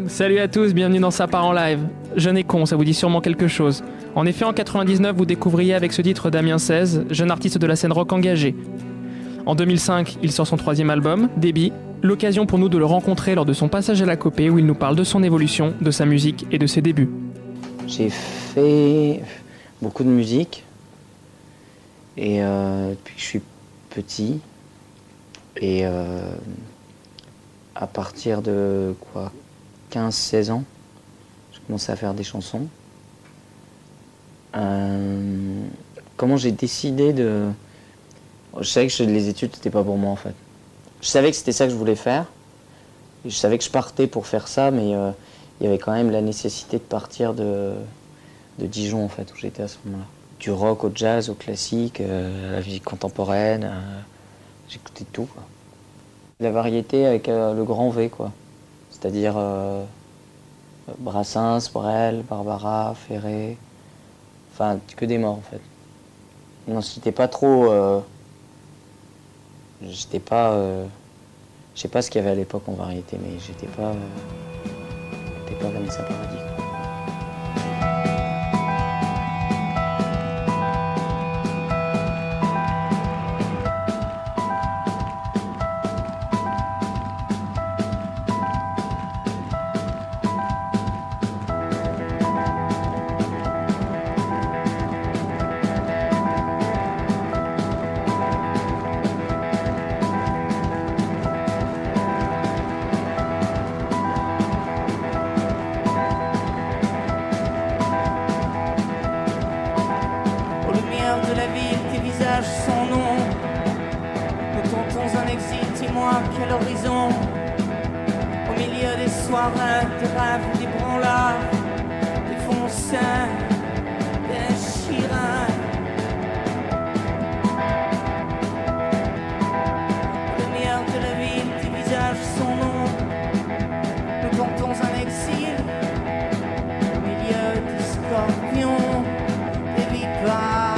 Salut à tous, bienvenue dans Ça part en live. Jeune et con, ça vous dit sûrement quelque chose. En effet, en 99, vous découvriez avec ce titre Damien 16, jeune artiste de la scène rock engagé. En 2005, il sort son 3e album, Débit, l'occasion pour nous de le rencontrer lors de son passage à la Copée où il nous parle de son évolution, de sa musique et de ses débuts. J'ai fait beaucoup de musique et depuis que je suis petit et à partir de 15-16 ans, je commençais à faire des chansons. Comment j'ai décidé de... Je savais que les études, c'était pas pour moi en fait. Je savais que c'était ça que je voulais faire. Et je savais que je partais pour faire ça, mais il y avait quand même la nécessité de partir de Dijon en fait, où j'étais à ce moment-là. Du rock au jazz, au classique, à la musique contemporaine, j'écoutais tout, quoi. La variété avec le grand V, quoi. C'est-à-dire Brassens, Brel, Barbara, Ferré, enfin que des morts en fait. Non, j'étais pas trop... j'étais pas... je sais pas ce qu'il y avait à l'époque en variété, mais j'étais pas Vanessa Paradis. Quel horizon, au milieu des soirées, des rêves, des branlards, des foncins, des chirins. Lumière de la ville, tes visages, son nom, nous tentons un exil, au milieu des scorpions, des vipares.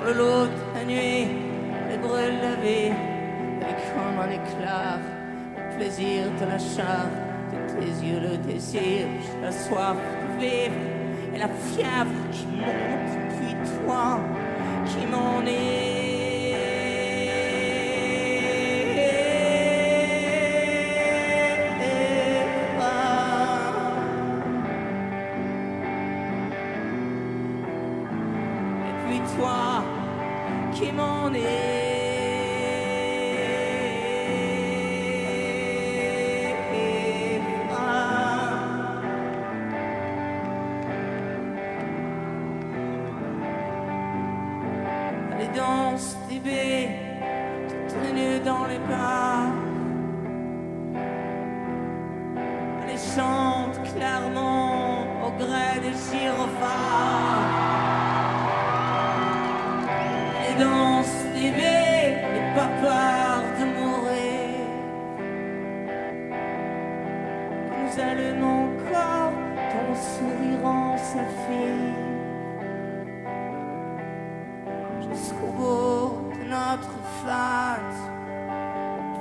Le lot, la nuit, les brûle la vie, et comme un éclat, le plaisir de la chair, de tes yeux le désir, la soif de vivre, et la fièvre qui monte, puis toi qui m'en et puis toi qui m'en Allez danse bébé, toute nue dans les bars. Allez chante clairement au gré des gyrophares. Allez danse bébé, n'aie pas peur de mourir. Nous allumons encore ton sourire en saphir. Jusqu'au bout de notre fête,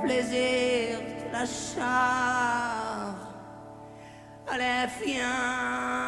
plaisir de la chair. Allez, viens.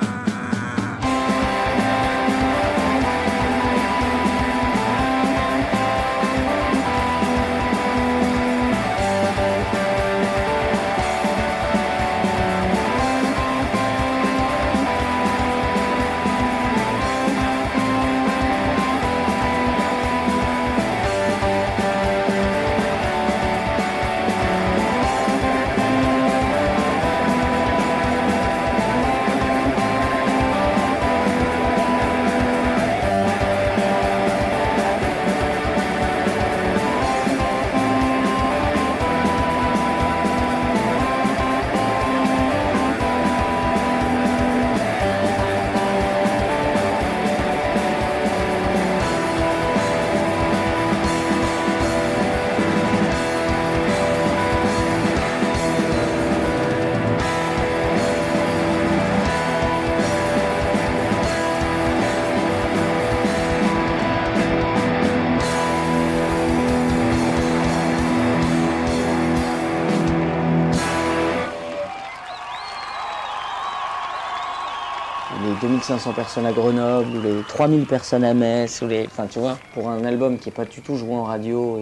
Les 2500 personnes à Grenoble, ou les 3000 personnes à Metz, ou les... Enfin, tu vois, pour un album qui n'est pas du tout joué en radio,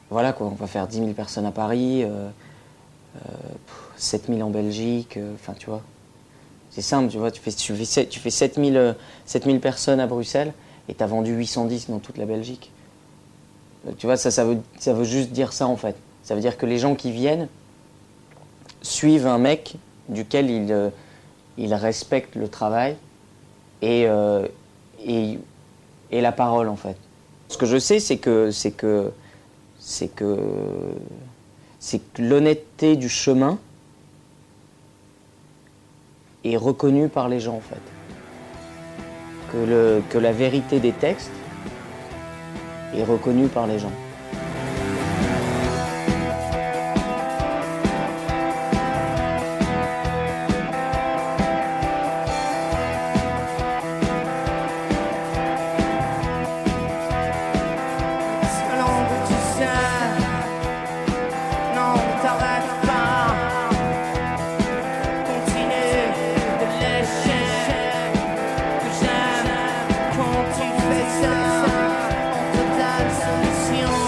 voilà quoi, on va faire 10 000 personnes à Paris, 7000 en Belgique, enfin, tu vois. C'est simple, tu vois, tu fais 7000 personnes à Bruxelles, et tu as vendu 810 dans toute la Belgique. Donc, tu vois, ça veut juste dire ça, en fait. Ça veut dire que les gens qui viennent suivent un mec duquel il respecte le travail et la parole, en fait. Ce que je sais, c'est que l'honnêteté du chemin est reconnue par les gens, en fait. Que la vérité des textes est reconnue par les gens. Quand tu fais ça, en totale soumission.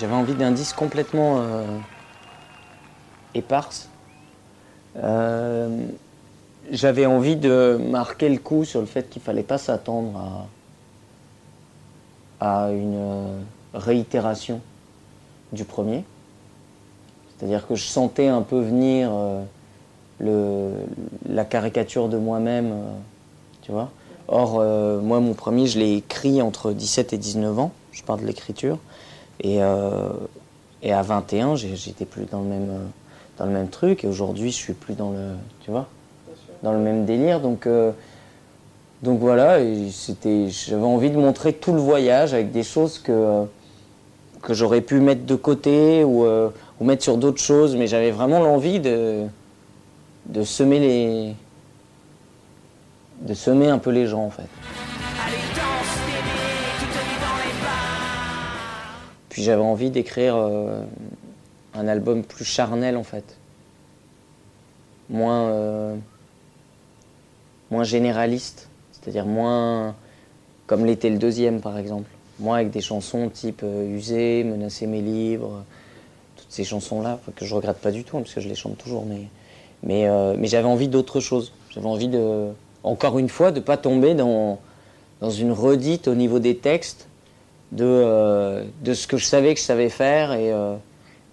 J'avais envie d'un disque complètement éparse. J'avais envie de marquer le coup sur le fait qu'il ne fallait pas s'attendre à une réitération du premier. C'est-à-dire que je sentais un peu venir la caricature de moi-même, tu vois. Or, moi, mon premier, je l'ai écrit entre 17 et 19 ans. Je parle de l'écriture. Et à 21, j'étais plus dans le même truc. Et aujourd'hui, je suis plus dans le, tu vois, dans le même délire. Donc voilà, j'avais envie de montrer tout le voyage avec des choses que j'aurais pu mettre de côté ou mettre sur d'autres choses. Mais j'avais vraiment l'envie de semer un peu les gens, en fait. Puis j'avais envie d'écrire un album plus charnel, en fait. Moins généraliste, c'est-à-dire moins comme l'était le deuxième, par exemple. Moins avec des chansons type User, Menacer mes livres, toutes ces chansons-là, que je regrette pas du tout, hein, parce que je les chante toujours, mais j'avais envie d'autre chose. J'avais envie encore une fois, de ne pas tomber dans une redite au niveau des textes de ce que je savais faire, et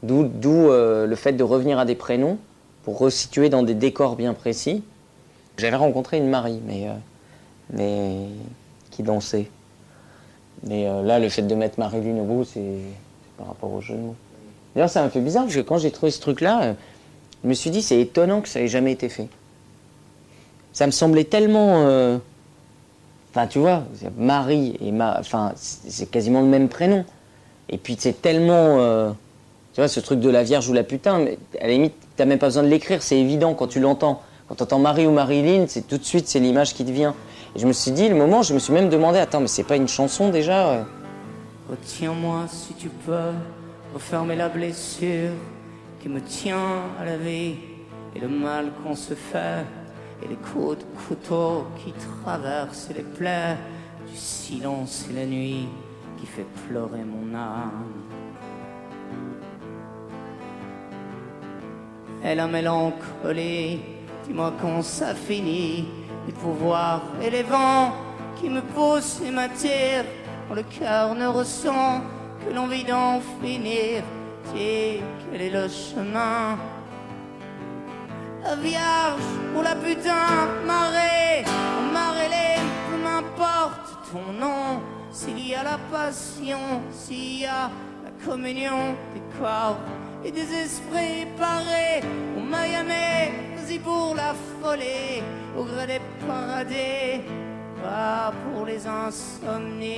d'où le fait de revenir à des prénoms pour resituer dans des décors bien précis. J'avais rencontré une Marie, mais qui dansait. Mais là, le fait de mettre Marilyn au bout, c'est par rapport au jeu de mots. D'ailleurs, ça m'a fait bizarre, parce que quand j'ai trouvé ce truc-là, je me suis dit, c'est étonnant que ça ait jamais été fait. Ça me semblait tellement... Enfin, tu vois, Marie et enfin, c'est quasiment le même prénom. Et puis, c'est tellement... tu vois, ce truc de la Vierge ou la putain, mais à la limite, t'as même pas besoin de l'écrire, c'est évident quand tu l'entends. Quand t'entends Marie ou Marilyn, c'est tout de suite, c'est l'image qui te vient. Et je me suis dit, le moment, je me suis même demandé, attends, mais c'est pas une chanson déjà Retiens-moi si tu peux, refermer la blessure qui me tient à la vie et le mal qu'on se fait. Et les coups de couteau qui traversent les plaies du silence et la nuit qui fait pleurer mon âme. Et la mélancolie, dis-moi quand ça finit. Les pouvoirs et les vents qui me poussent et m'attirent, quand le cœur ne ressent que l'envie d'en finir. Dis, quel est le chemin? La Vierge ou la putain, marée, ou Marilyn, peu m'importe ton nom. S'il y a la passion, s'il y a la communion des corps et des esprits parés, ou Miami, vas-y pour la folie, au gré des paradis, pas pour les insomnies.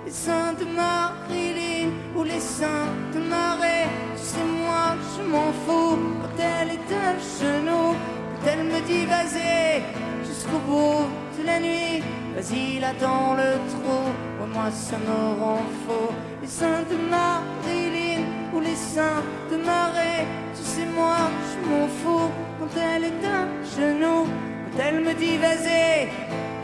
Les saints de Marilyn ou les saints de Marais, tu sais moi je m'en fous. Quand elle est à genoux, quand elle me dit vas-y jusqu'au bout de la nuit, vas-y là dans le trou, ouais, moi ça me rend fou. Les saints de Marilyn ou les saints de Marais, tu sais moi je m'en fous. Quand elle est à genoux, quand elle me dit vas-y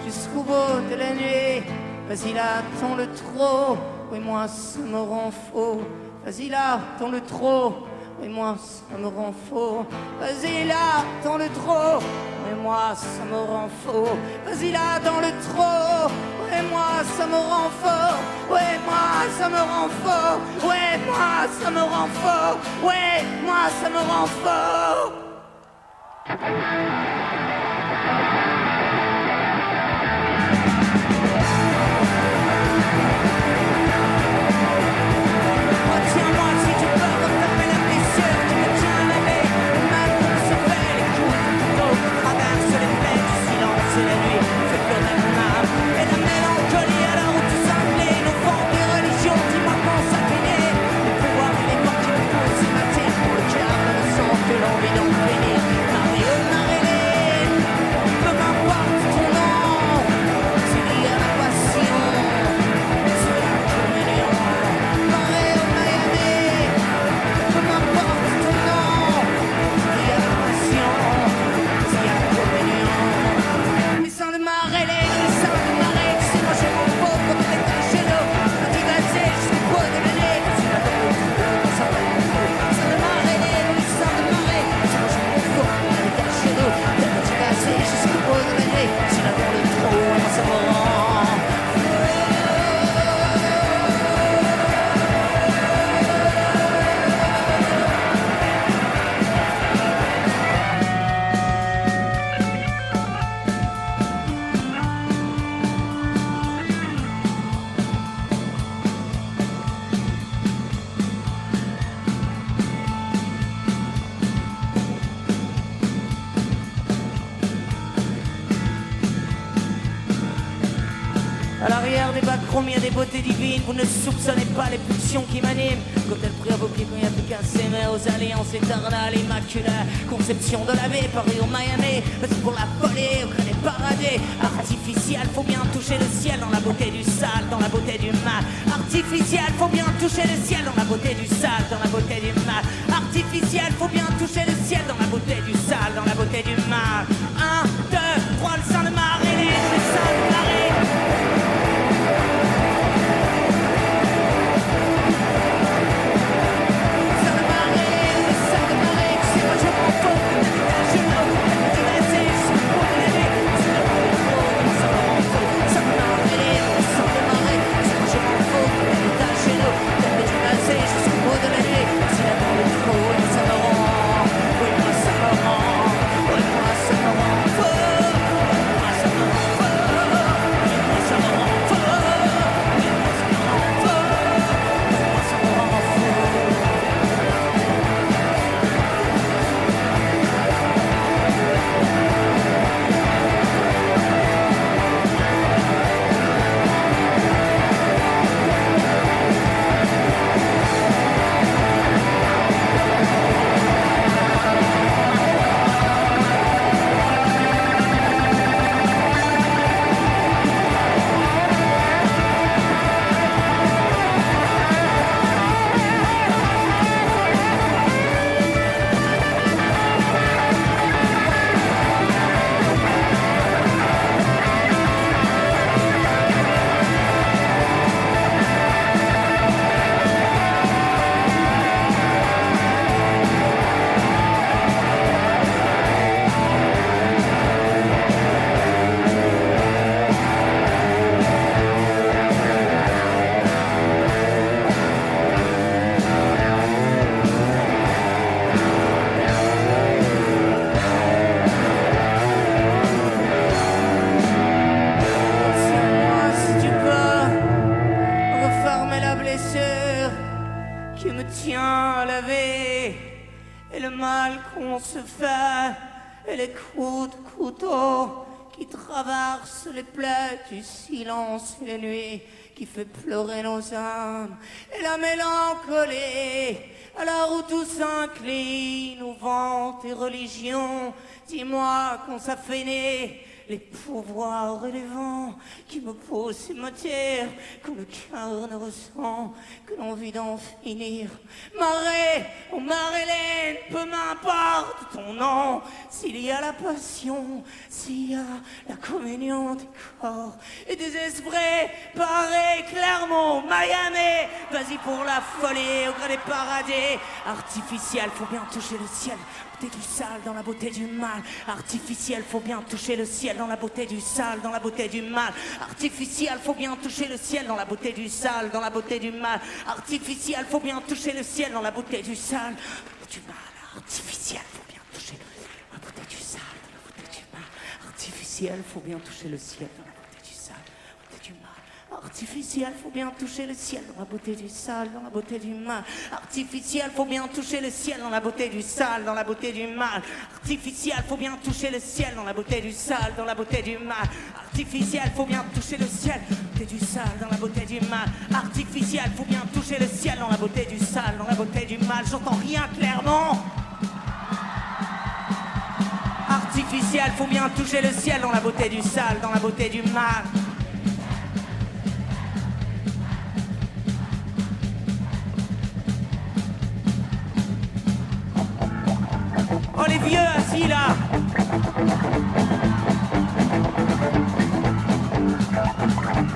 jusqu'au bout de la nuit, vas-y là, tends le trop, oui moi ça me rend fou. Vas-y là, tends le trop, oui moi ça me rend fou. Vas-y là, tends le trop, oui moi ça me rend fou. Vas-y là, dans le trop, oui moi ça me rend fou. Oui moi ça me rend fou. Oui moi ça me rend fou. Oui moi ça me rend fou. L'envie d'en finir, Marie ou Marilyn, À l'arrière des backrooms, il y a des beautés divines. Vous ne soupçonnez pas les pulsions qui m'animent. Quand elle prie à vos pieds, quand il n'y a plus qu'à s'aimer. Aux alliances éternelles, immaculées. Conception de la vie, Paris ou Miami. C'est pour la folie, au crâne des paradis. Artificiel, faut bien toucher le ciel. Dans la beauté du sale, dans la beauté du mal. Artificiel, faut bien toucher le ciel. Dans la beauté du sale, dans la beauté du mal. Artificiel, faut bien toucher le ciel. Dans la beauté du sale, dans la beauté du mal. 1, 2, 3, le sang de Marie, le sang de Marie. Les plaies du silence et les nuits qui fait pleurer nos âmes et la mélancolie à l'heure où tout s'incline aux ventes et religions. Dis-moi qu'on s'affaiblit les pouvoirs et les vents qui me poussent et me tirent, quand le cœur ne ressent que l'envie d'en finir. Marée ou Marilyn, peu m'importe ton nom, s'il y a la passion, s'il y a la communion des corps et des esprits, Paris, Clermont, Miami, vas-y pour la folie au gré des paradis. Artificiel, faut bien toucher le ciel, beauté du sale dans la beauté du mal. Artificiel, faut bien toucher le ciel dans la beauté du sale, dans la beauté du mal. Artificiel, faut bien toucher le ciel dans la beauté du sale, dans la beauté du mal. Artificiel, faut bien toucher le ciel dans la beauté du sale, du mal. Artificiel, faut bien toucher la beauté du sale, dans la beauté du mal. Artificiel, faut bien toucher le ciel dans la beauté du sale, beauté du mal. Artificiel, faut bien toucher le ciel dans la beauté du sale, dans la beauté du mal. Artificiel, faut bien toucher le ciel dans la beauté du sale, dans la beauté du mal. Artificiel, faut bien toucher le ciel dans la beauté du sale, dans la beauté du mal. Artificiel, faut bien toucher le ciel, beauté du sale, dans la beauté du mal. Artificiel, faut bien toucher le ciel dans la beauté du sale, dans la beauté du mal. J'entends rien clairement. Artificiel, faut bien toucher le ciel dans la beauté du sale, dans la beauté du mal. Oh les vieux assis là.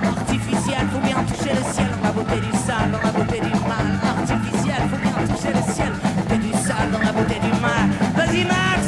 Artificiel, faut bien toucher le ciel dans la beauté du sale, dans la beauté du mal. Artificiel, faut bien toucher le ciel, beauté du sale, dans la beauté du mal. Vas-y Max.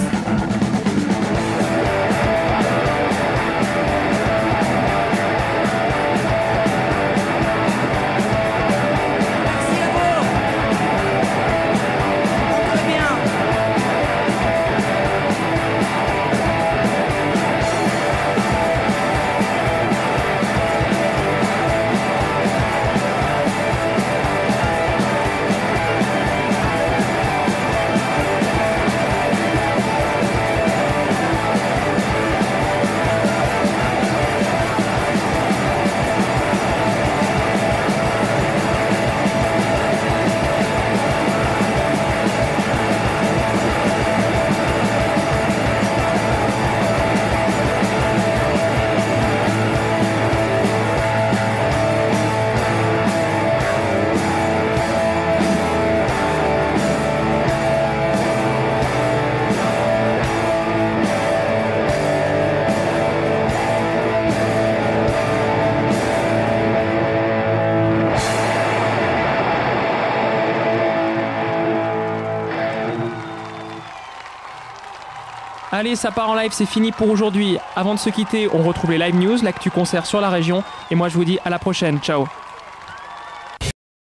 Allez, ça part en live, c'est fini pour aujourd'hui. Avant de se quitter, on retrouve les live news, l'actu concert sur la région. Et moi, je vous dis à la prochaine. Ciao.